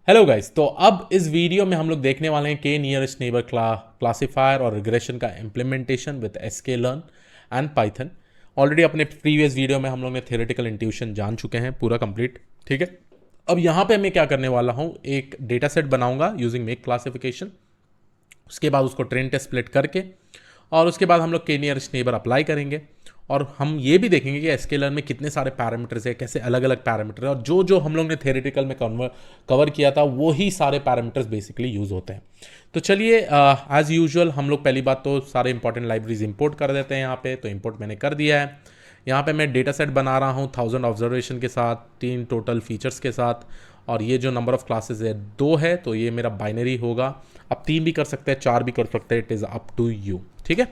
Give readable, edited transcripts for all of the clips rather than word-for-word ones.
Hello guys. तो अब इस वीडियो में हम लोग देखने वाले हैं के नियरेस्ट नेबर क्लासिफायर और रिग्रेशन का implementation with sklearn and Python. Already अपने प्रीवियस वीडियो में हम लोग ने थ्योरेटिकल इंट्यूशन जान चुके हैं पूरा कंप्लीट। ठीक है, अब यहाँ पे मैं क्या करने वाला हूँ, एक डेटा सेट बनाऊंगा यूजिंग मेक क्लासिफिकेशन। उसके बाद उसको ट्रेन टेस्ट स्प्लिट करके और उसके बाद हम लोग के नियरेस्ट नेबर अप्लाई करेंगे और हम ये भी देखेंगे कि sklearn में कितने सारे पैरामीटर्स है, कैसे अलग अलग पैरामीटर है और जो जो हम लोग ने थ्योरेटिकल में कवर किया था वो ही सारे पैरामीटर्स बेसिकली यूज होते हैं। तो चलिए एज यूजुअल हम लोग पहली बात तो सारे इंपॉर्टेंट लाइब्रेरीज इंपोर्ट कर देते हैं। यहाँ पे तो इंपोर्ट मैंने कर दिया है। यहाँ पे मैं डेटा सेट बना रहा हूँ 1000 ऑब्जर्वेशन के साथ, 3 टोटल फीचर्स के साथ, और ये जो नंबर ऑफ क्लासेस है 2 है, तो ये मेरा बाइनरी होगा। अब 3 भी कर सकते हैं, 4 भी कर सकते हैं, it is up to you. ठीक है,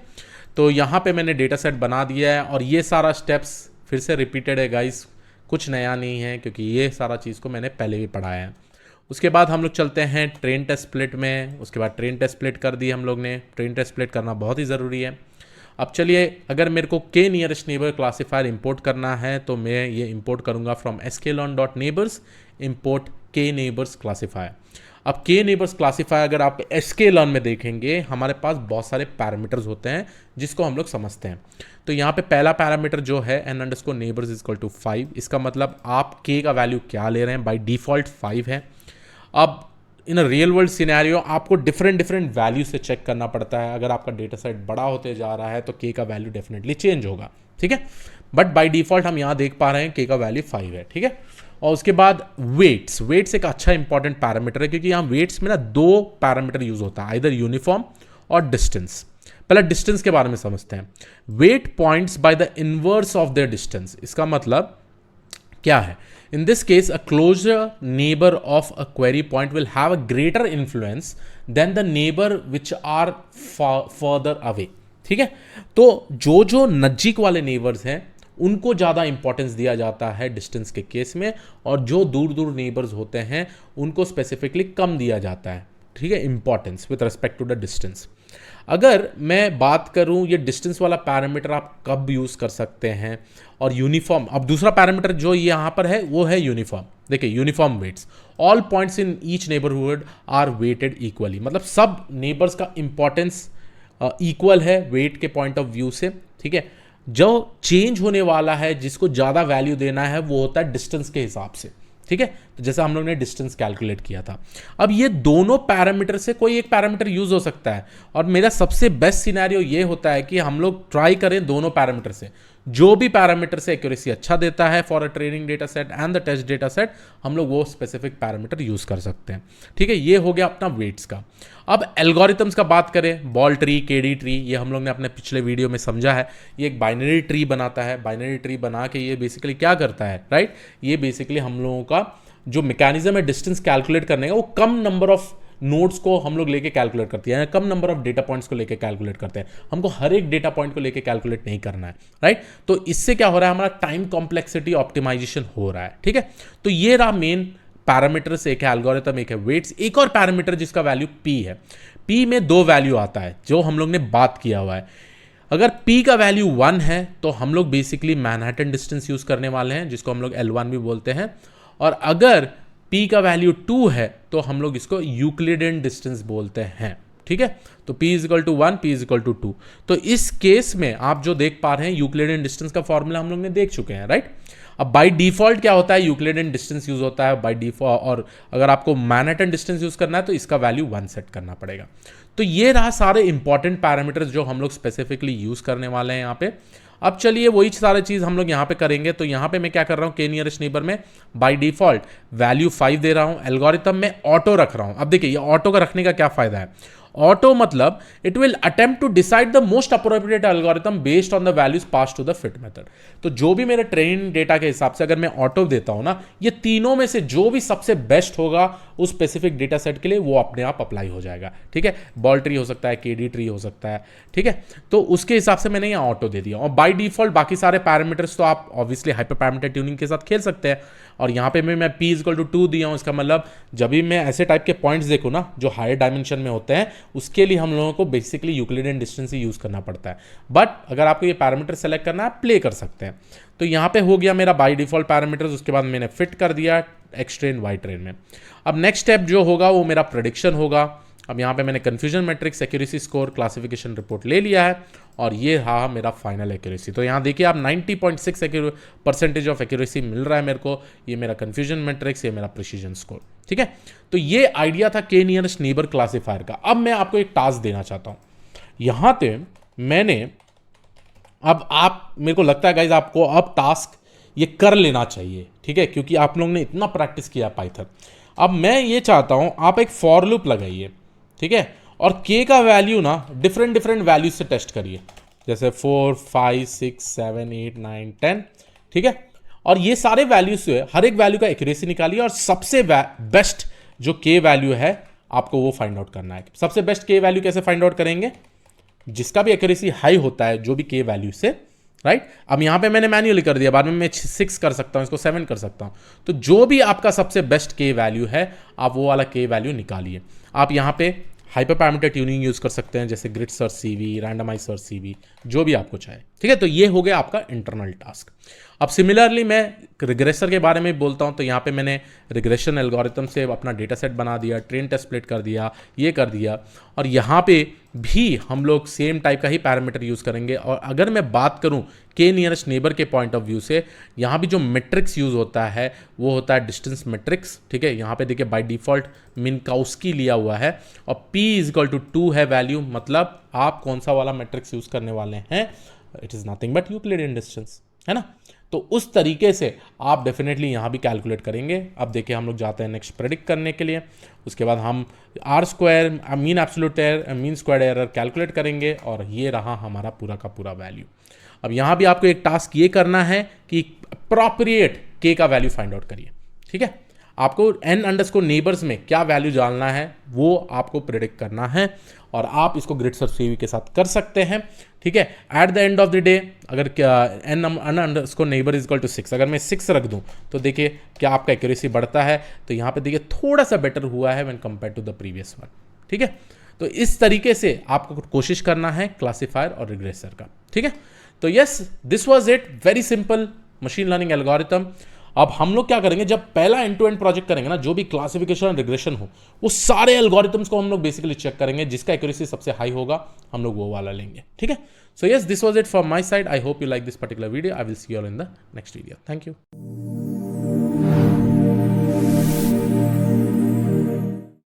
तो यहाँ पे मैंने डेटा सेट बना दिया है और ये सारा स्टेप्स फिर से रिपीटेड है गाइस, कुछ नया नहीं है क्योंकि ये सारा चीज़ को मैंने पहले भी पढ़ाया है। उसके बाद हम लोग चलते हैं ट्रेन टेस्ट स्प्लिट में। उसके बाद ट्रेन टेस्ट स्प्लिट कर दी हम लोग ने। ट्रेन टेस्ट स्प्लिट करना बहुत ही ज़रूरी है। अब चलिए, अगर मेरे को के नियरेस्ट नेबर क्लासीफायर इंपोर्ट करना है तो मैं ये इंपोर्ट करूँगा फ्रॉम sklearn.neighbors इंपोर्ट के नेबर्स क्लासीफायर। अब के नेबर्स क्लासीफायर अगर आप sklearn में देखेंगे, हमारे पास बहुत सारे पैरामीटर्स होते हैं जिसको हम लोग समझते हैं। तो यहाँ पे पहला पैरामीटर जो है n_neighbors इज इक्वल टू 5। इसका मतलब आप k का वैल्यू क्या ले रहे हैं, बाय डिफॉल्ट 5 है। अब इन रियल वर्ल्ड सिनेरियो आपको डिफरेंट वैल्यू से चेक करना पड़ता है। अगर आपका डेटा सेट बड़ा होते जा रहा है तो k का वैल्यू डेफिनेटली चेंज होगा। ठीक है, बट बाय डिफॉल्ट हम यहाँ देख पा रहे हैं k का वैल्यू 5 है। ठीक है, और उसके बाद वेट्स एक अच्छा इंपॉर्टेंट पैरामीटर है क्योंकि यहाँ वेट्स में ना 2 पैरामीटर यूज होता है, आइदर यूनिफॉर्म और डिस्टेंस। पहले डिस्टेंस के बारे में समझते हैं। Weight points by the inverse of their distance. इसका मतलब क्या है? In this case, a closer neighbor of a query point will have a greater influence than the neighbor which are further away. ठीक है, तो जो जो नज़दीक वाले नेबर्स हैं उनको ज़्यादा इंपॉर्टेंस दिया जाता है डिस्टेंस के केस में, और जो दूर दूर नेबर्स होते हैं उनको स्पेसिफिकली कम दिया जाता है। ठीक है, importance with respect to the distance. अगर मैं बात करूं ये डिस्टेंस वाला पैरामीटर आप कब यूज़ कर सकते हैं, और यूनिफॉर्म, अब दूसरा पैरामीटर जो यहाँ पर है वो है यूनिफॉर्म। देखिए, uniform weights, all points in each neighbourhood are weighted equally. मतलब सब नेबर्स का इंपॉर्टेंस इक्वल है वेट के पॉइंट ऑफ व्यू से। ठीक है, जो चेंज होने वाला है, जिसको ज़्यादा वैल्यू देना है, वो होता है डिस्टेंस के हिसाब से। ठीक है, तो जैसे हम लोग ने डिस्टेंस कैलकुलेट किया था। अब ये दोनों पैरामीटर से कोई एक पैरामीटर यूज हो सकता है, और मेरा सबसे बेस्ट सिनेरियो ये होता है कि हम लोग ट्राई करें दोनों पैरामीटर से। जो भी पैरामीटर से एक्यूरेसी अच्छा देता है for a training data set and the test data set, हम लोग वो स्पेसिफिक पैरामीटर यूज कर सकते हैं। ठीक है, ये हो गया अपना वेट्स का। अब एल्गोरिथम्स का बात करें, बॉल ट्री, केडी ट्री, ये हम लोग ने अपने पिछले वीडियो में समझा है। ये एक बाइनरी ट्री बनाता है। बाइनरी ट्री बना के ये बेसिकली क्या करता है, राइट? ये बेसिकली हम लोगों का जो मैकेनिज्म है डिस्टेंस कैलकुलेट करने का, वो कम नंबर ऑफ नोड्स को हम लोग लेके कैलकुलेट करते हैं, कम नंबर ऑफ डेटा पॉइंट्स को लेके कैलकुलेट करते हैं। हमको हर एक डेटा पॉइंट को लेके कैलकुलेट नहीं करना है, राइट? तो इससे क्या हो रहा है, हमारा टाइम कॉम्प्लेक्सिटी ऑप्टिमाइजेशन हो रहा है। ठीक है, तो ये रहा मेन पैरामीटर्स, एक है एल्गोरिथम, एक है वेट्स। एक और पैरामीटर जिसका वैल्यू p है। p में 2 वैल्यू आता है जो हम लोग ने बात किया हुआ है। अगर p का वैल्यू 1 है तो हम लोग बेसिकली मैनहट्टन डिस्टेंस यूज करने वाले हैं, जिसको हम लोग L1 भी बोलते हैं। और अगर p का वैल्यू 2 है तो हम लोग इसको यूक्लिडियन डिस्टेंस बोलते हैं। ठीक है, तो p is equal to 1, p is equal to 2। तो इस केस में आप जो देख पा रहे हैं, यूक्लिडियन डिस्टेंस का फॉर्मूला हम लोग ने देख चुके हैं, राइट? अब बाय डिफॉल्ट क्या होता है, यूक्लिडियन डिस्टेंस यूज होता है बाय डिफॉल्ट, और अगर आपको मैनहट्टन डिस्टेंस यूज करना है तो इसका वैल्यू 1 सेट करना पड़ेगा। तो ये रहा सारे इंपॉर्टेंट पैरामीटर्स जो हम लोग स्पेसिफिकली यूज करने वाले हैं यहाँ पे। अब चलिए वही सारी चीज़ हम लोग यहाँ पे करेंगे। तो यहाँ पे मैं क्या कर रहा हूँ, के नियरेस्ट नेबर में बाय डिफॉल्ट वैल्यू 5 दे रहा हूँ। एल्गोरिथम में ऑटो रख रहा हूँ। अब देखिए, ये ऑटो का रखने का क्या फायदा है? ऑटो मतलब it will attempt to decide the most appropriate algorithm based on the values pass to the fit method. तो जो भी मेरे ट्रेनिंग डेटा के हिसाब से अगर मैं ऑटो देता हूं ना, ये तीनों में से जो भी सबसे बेस्ट होगा उस स्पेसिफिक डेटा सेट के लिए, वो अपने आप अप्लाई हो जाएगा। ठीक है, बॉल ट्री हो सकता है, केडी ट्री हो सकता है। ठीक है, तो उसके हिसाब से मैंने यहाँ ऑटो दे दिया। और बाय डिफॉल्ट बाकी सारे पैरामीटर्स तो आप ऑब्वियसली हाइपर पैरामीटर ट्यूनिंग के साथ खेल सकते हैं। और यहाँ पे मैं p इज इक्वल टू 2 दिया हूँ। इसका मतलब जब भी मैं ऐसे टाइप के पॉइंट्स देखूँ ना जो हायर डायमेंशन में होते हैं, उसके लिए हम लोगों को बेसिकली यूक्लिडियन डिस्टेंस ही यूज़ करना पड़ता है। बट अगर आपको ये पैरामीटर सेलेक्ट करना है, आप प्ले कर सकते हैं। तो यहाँ पे हो गया मेरा बाय डिफॉल्ट पैरामीटर्स, उसके बाद मैंने फिट कर दिया एक्स ट्रेन वाई ट्रेन में। अब नेक्स्ट स्टेप जो होगा वो मेरा प्रेडिक्शन होगा। अब यहाँ पे मैंने confusion matrix, accuracy score, classification report ले लिया है और ये रहा मेरा फाइनल एक्यूरेसी। तो यहाँ देखिए आप 90.6% ऑफ एक्यूरेसी मिल रहा है मेरे को। ये मेरा कन्फ्यूजन मैट्रिक्स, ये मेरा प्रिसीजन स्कोर, ठीक है। तो ये आइडिया था के नियरेस्ट नेबर क्लासीफायर का। अब मैं आपको एक टास्क देना चाहता हूँ। यहाँ पे मैंने अब आप मेरे को लगता है गाइज आपको अब टास्क ये कर लेना चाहिए, ठीक है, क्योंकि आप लोगों ने इतना प्रैक्टिस किया पाइथन। अब मैं ये चाहता हूँ आप एक फॉर लूप लगाइए, ठीक है, और k का वैल्यू ना डिफरेंट वैल्यूज से टेस्ट करिए, जैसे 4, 5, 6, 7, 8, 9, 10, ठीक है। और ये सारे वैल्यूज से हर एक वैल्यू का एक्यूरेसी निकालिए और सबसे बेस्ट जो k वैल्यू है आपको वो फाइंड आउट करना है। सबसे बेस्ट k वैल्यू कैसे फाइंड आउट करेंगे? जिसका भी एक्यूरेसी हाई होता है जो भी k वैल्यू से, राइट। अब यहां पे मैंने मैन्युअली कर दिया, बाद में मैं 6 कर सकता हूं, इसको 7 कर सकता हूं। तो जो भी आपका सबसे बेस्ट k वैल्यू है आप वो वाला k वैल्यू निकालिए। आप यहां पे हाइपर पैरामीटर ट्यूनिंग यूज कर सकते हैं, जैसे grid search CV, randomise search CV, जो भी आपको चाहे, ठीक है। तो ये हो गया आपका इंटरनल टास्क। अब सिमिलरली मैं रिग्रेसर के बारे में बोलता हूँ। तो यहाँ पे मैंने रिग्रेशन एल्गोरिथम से अपना डेटा सेट बना दिया, ट्रेन टेस्ट स्प्लिट कर दिया, ये कर दिया, और यहाँ पे भी हम लोग सेम टाइप का ही पैरामीटर यूज़ करेंगे। और अगर मैं बात करूँ के नियरेस्ट नेबर के पॉइंट ऑफ व्यू से, यहाँ भी जो मेट्रिक्स यूज़ होता है वो होता है डिस्टेंस मेट्रिक्स, ठीक है। यहाँ पे देखिए बाय डिफॉल्ट मिनकाउस्की लिया हुआ है और p = 2 है वैल्यू, मतलब आप कौन सा वाला मेट्रिक्स यूज़ करने वाले हैं, it is nothing but Euclidean distance, है ना। तो उस तरीके से आप डेफिनेटली यहाँ भी कैलकुलेट करेंगे। अब देखिए हम लोग जाते हैं नेक्स्ट प्रेडिक्ट करने के लिए। उसके बाद हम R² mean absolute error, mean squared error calculate करेंगे और ये रहा हमारा पूरा का पूरा वैल्यू। अब यहाँ भी आपको एक टास्क ये करना है कि अप्रोप्रिएट k का वैल्यू फाइंड आउट करिए, ठीक है। आपको n_neighbors में क्या वैल्यू डालना है वो आपको प्रेडिक्ट करना है और आप इसको ग्रिड सर्च सीवी के साथ कर सकते हैं, ठीक है। At the end of the day अगर n_neighbor = 6, अगर मैं 6 रख दूं तो देखिए क्या आपका एक्यूरेसी बढ़ता है। तो यहाँ पे देखिए थोड़ा सा बेटर हुआ है when compare to the previous one, ठीक है। तो इस तरीके से आपको कोशिश करना है क्लासीफायर और रिग्रेसर का, ठीक है। तो yes, this was it, very simple machine learning algorithm. अब हम लोग क्या करेंगे, जब पहला एंड टू एंड प्रोजेक्ट करेंगे ना, जो भी क्लासिफिकेशन और रिग्रेशन हो, वो सारे एल्गोरिथम्स को हम लोग बेसिकली चेक करेंगे, जिसका एक्यूरेसी सबसे हाई होगा हम लोग वो वाला लेंगे, ठीक है। So yes, this was it from my side. I hope you like this particular video. I will see you all in the next video. Thank you.